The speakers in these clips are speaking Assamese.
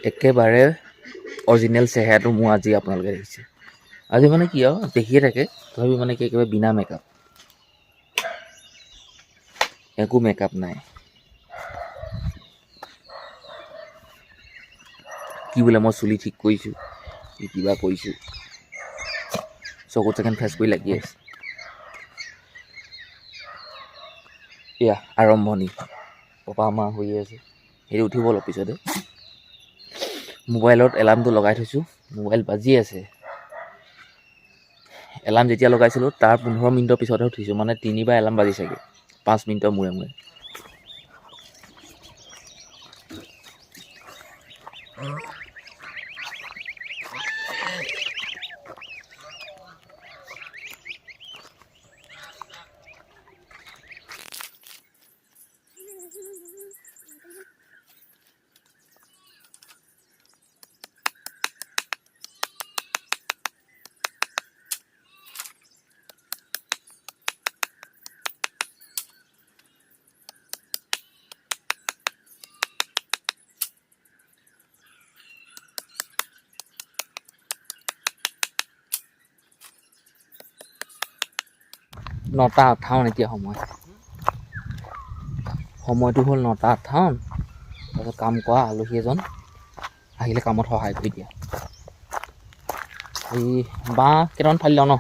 একেবাৰে অৰিজিনেল চেহেৰাটো মোৰ আজি আপোনালোকে দেখিছে। আজি মানে কি আৰু দেখিয়ে থাকে, তথাপি মানে কি একেবাৰে বিনা মেকআপ, একো মেকআপ নাই। কি বোলে মই চুলি ঠিক কৰিছোঁ, কি কিবা কৰিছোঁ, চকুত চেকেণ্ড ফেচ কৰি লাগি আছে। এয়া আৰম্ভণি, পপা মা শুই আছে, সেইটো উঠিব অলপ পিছতে। মোবাইলত এলাৰ্মটো লগাই থৈছোঁ, মোবাইল বাজি আছে। এলাৰ্ম যেতিয়া লগাইছিলোঁ তাৰ 15 মিনিটৰ পিছতহে উঠিছোঁ, মানে 3বাৰ এলাৰ্ম বাজি চাগে, 5 মিনিটৰ মূৰে মূৰে। নটা 58 এতিয়া সময়টো হ'ল 9টা 58। তাৰপিছত কাম কৰা আলহী এজন আহিলে কামত সহায় কৰি দিয়া। এই বাঁহ কেইটামান ফালি লওঁ ন,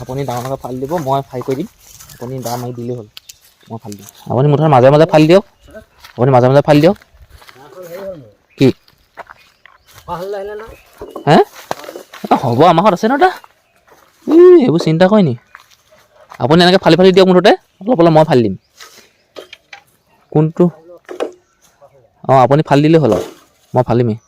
আপুনি ডাঙৰ ডাঙৰকৈ ফালি দিব, মই ফ্ৰাই কৰি দিম, আপুনি দা মাৰি দিলেই হ'ল, মই ফালি দিম। আপুনি মুঠতে মাজে মাজে ফালি দিয়ক, আপুনি মাজে মাজে ফালি দিয়ক। কি হে হ'ব, আমাৰ ঘৰত আছে ন দা, এইবোৰ চিন্তা কৰে নি। আপুনি এনেকৈ ফালি ফালি দিয়ক, মুঠতে অলপ অলপ মই ফালি দিম। কোনটো অঁ আপুনি ফালি দিলেই হ'ল আৰু মই ফালিমেই।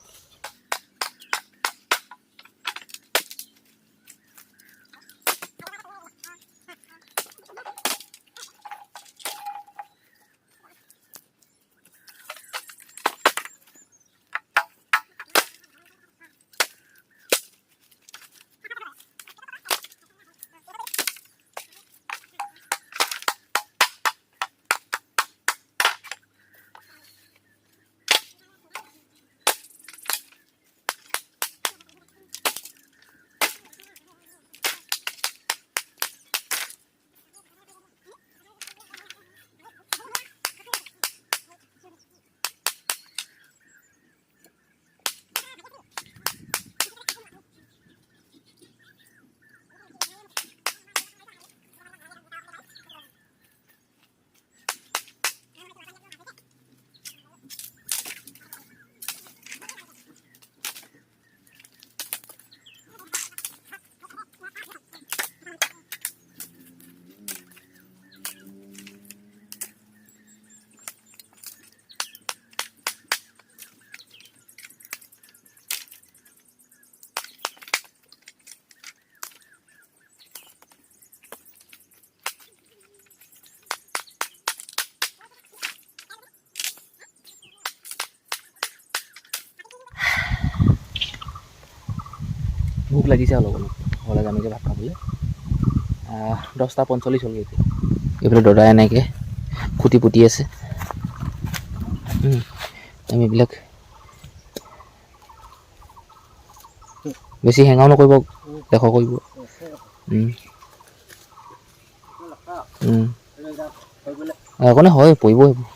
ভোক লাগিছে অলপ অলপ, ঘৰলৈ যামগৈ ভাত খাবলৈ। 10টা 45 হ'লগৈ এতিয়া। এইফালে দদাই এনেকৈ খুটি পুতি আছে। আমি এইবিলাক বেছি হেঙাও নকৰিব, দেখ কৰিব। একো নাই, হয় পৰিব সেইবোৰ।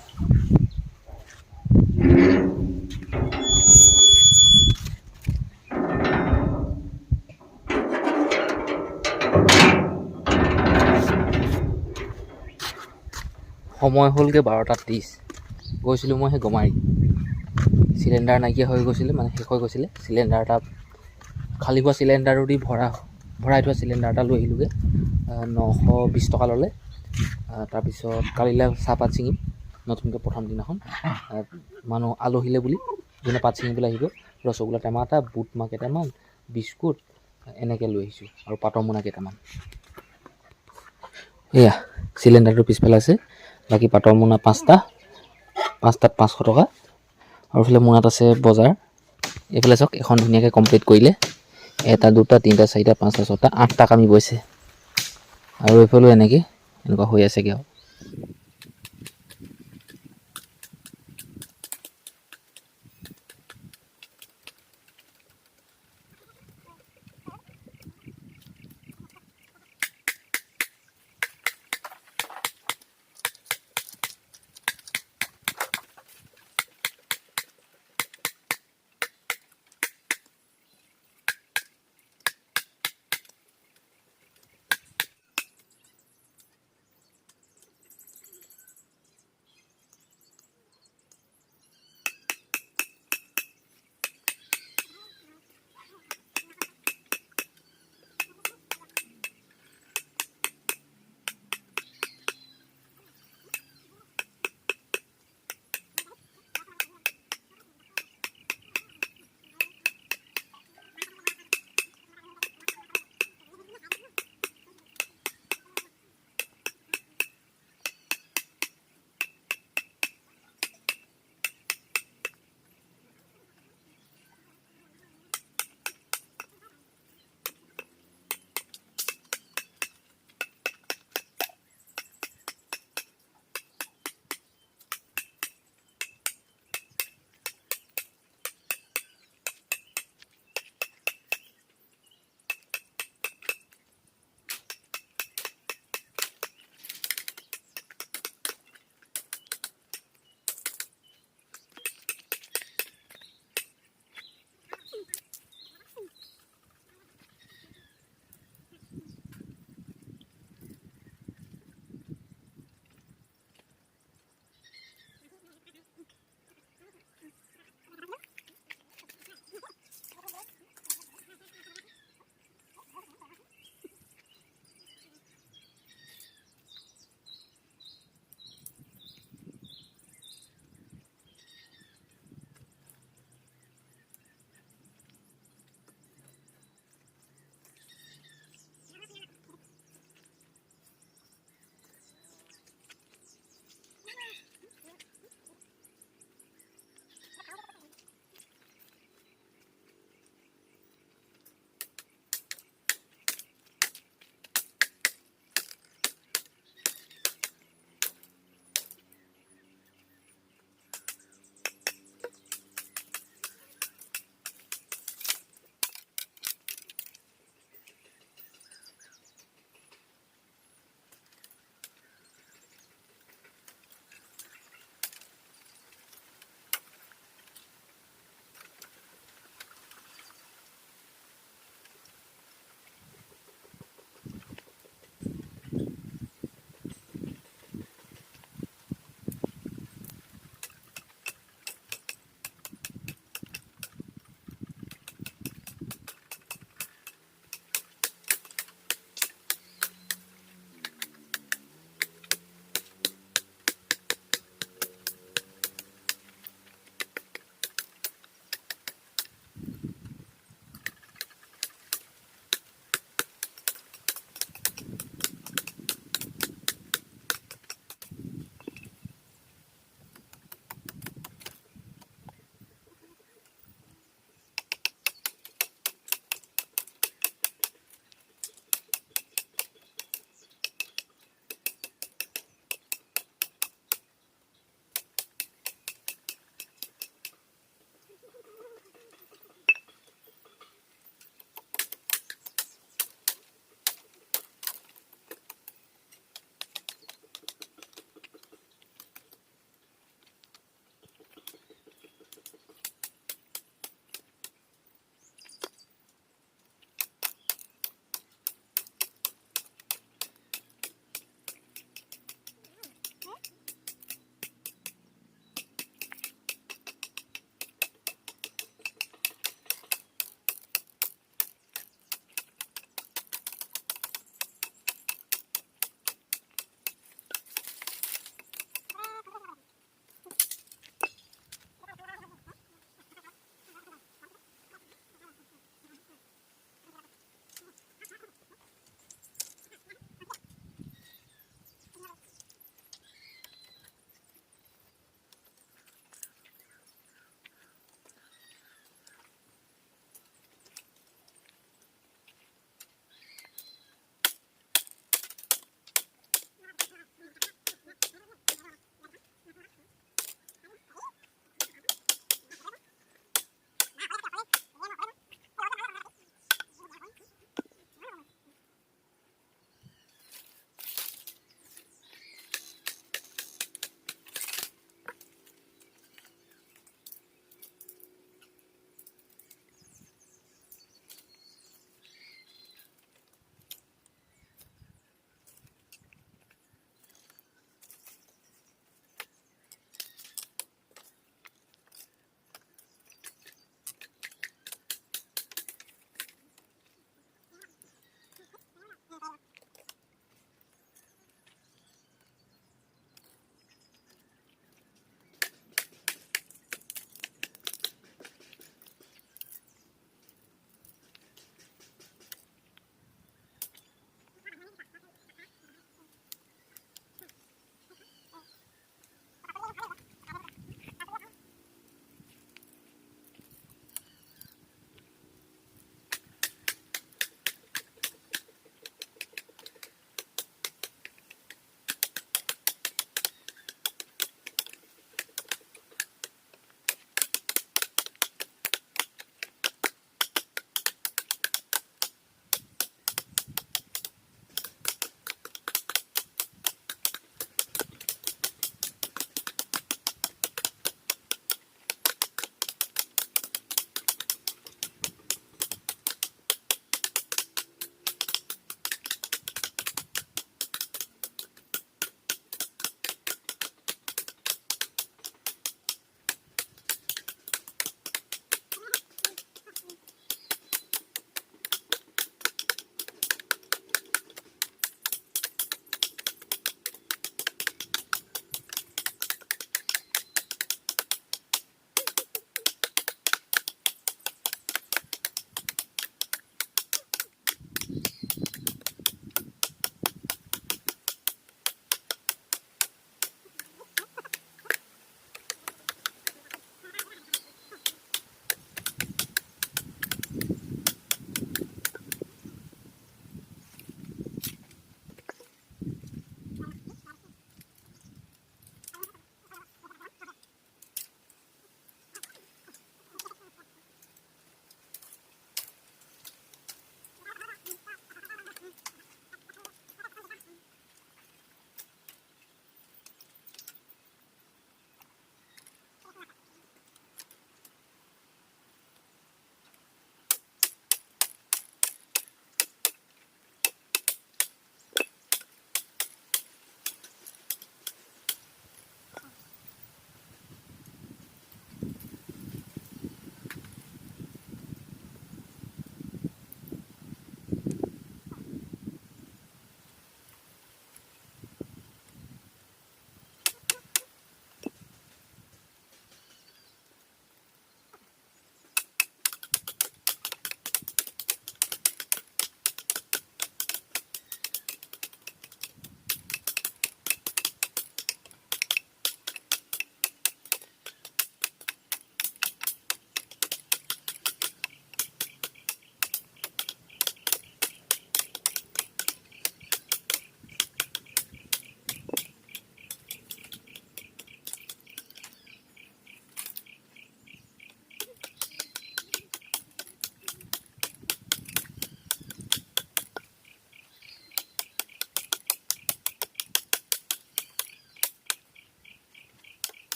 সময় হ'লগৈ 12টা 30। গৈছিলোঁ মই সেই গমাৰি, চিলিণ্ডাৰ নাইকিয়া হৈ গৈছিলে, মানে শেষ হৈ গৈছিলে। চিলিণ্ডাৰ এটা খালী হোৱা চিলিণ্ডাৰো দি ভৰাই থোৱা চিলিণ্ডাৰ এটা লৈ আহিলোঁগৈ। 920 টকা ল'লে। তাৰপিছত কালিলৈ চাহপাত ছিঙিম, নতুনকৈ প্ৰথম দিনাখন মানুহ আলহীলে বুলি যোনে পাত ছিঙিবলৈ আহিব। ৰসগোল্লা টেমা এটা, বুট মাহ কেইটামান, বিস্কুট এনেকৈ লৈ আহিছোঁ, আৰু পাতৰ মোনা কেইটামান। এয়া চিলিণ্ডাৰটো পিছফালে আছে, বাকী পাতৰ মোনা 5টাত 500 টকা। আৰু এইফালে মোনাত আছে বজাৰ। এইফালে চাওক, এখন ধুনীয়াকৈ কমপ্লিট কৰিলে। 1 2 3 4 5 6 7 8টা কামি গৈছে। আৰু এইফালেও এনেকৈ এনেকুৱা হৈ আছেগৈ আৰু